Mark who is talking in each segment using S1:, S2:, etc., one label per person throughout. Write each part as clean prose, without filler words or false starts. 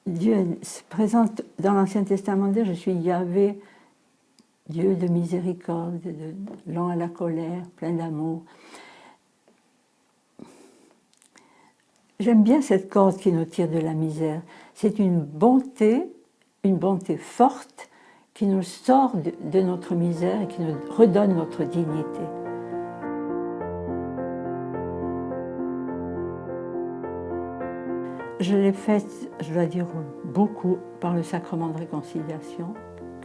S1: Dieu se présente dans l'Ancien Testament, je suis Yahvé, Dieu de miséricorde, lent à la colère, plein d'amour. J'aime bien cette corde qui nous tire de la misère. C'est une bonté forte qui nous sort de notre misère et qui nous redonne notre dignité. Je l'ai faite, je dois dire, beaucoup par le sacrement de réconciliation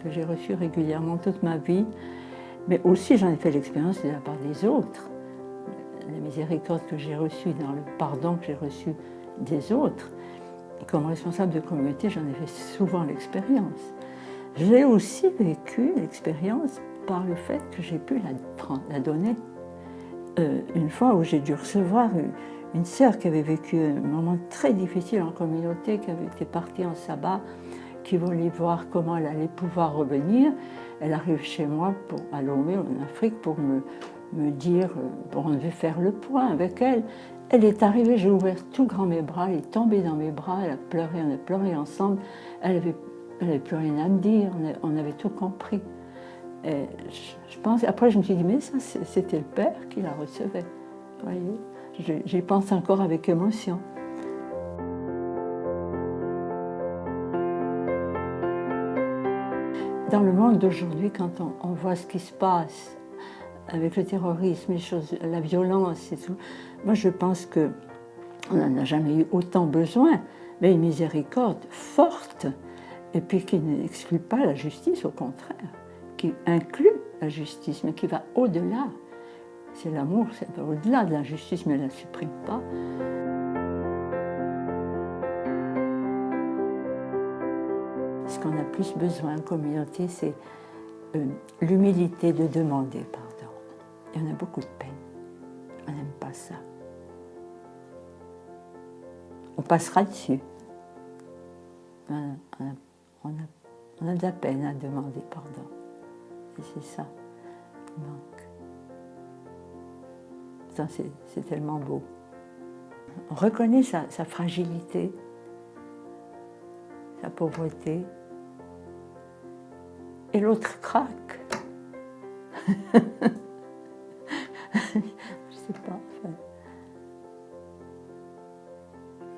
S1: que j'ai reçu régulièrement toute ma vie, mais aussi j'en ai fait l'expérience de la part des autres. La miséricorde que j'ai reçue dans le pardon que j'ai reçu des autres. Et comme responsable de communauté, j'en ai fait souvent l'expérience. J'ai aussi vécu l'expérience par le fait que j'ai pu la donner. Une fois où j'ai dû recevoir une sœur qui avait vécu un moment très difficile en communauté, qui avait été partie en sabbat, qui voulait voir comment elle allait pouvoir revenir. Elle arrive chez moi, à Lomé, en Afrique, pour me dire, on devait faire le point avec elle. Elle est arrivée, j'ai ouvert tout grand mes bras, elle est tombée dans mes bras, elle a pleuré, on a pleuré ensemble. Elle avait plus rien à me dire, on avait tout compris. Et je pense, après je me suis dit, mais ça c'était le Père qui la recevait. Voyez, j'y pense encore avec émotion. Dans le monde d'aujourd'hui, quand on voit ce qui se passe avec le terrorisme, la violence et tout, moi je pense qu'on n'en a jamais eu autant besoin, mais une miséricorde forte, et puis qui n'exclut pas la justice, au contraire, qui inclut la justice, mais qui va au-delà. C'est l'amour, ça va au-delà de la justice, mais elle ne la supprime pas. Ce qu'on a plus besoin en communauté, c'est l'humilité de demander pardon. Il y en a beaucoup de peine. On n'aime pas ça. On passera dessus. On a de la peine à demander pardon. Et c'est ça qui manque. C'est tellement beau. On reconnaît sa fragilité, sa pauvreté, et l'autre craque. Je sais pas. Enfin.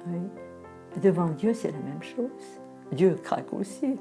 S1: Oui. Devant Dieu, c'est la même chose. Dieu craque aussi.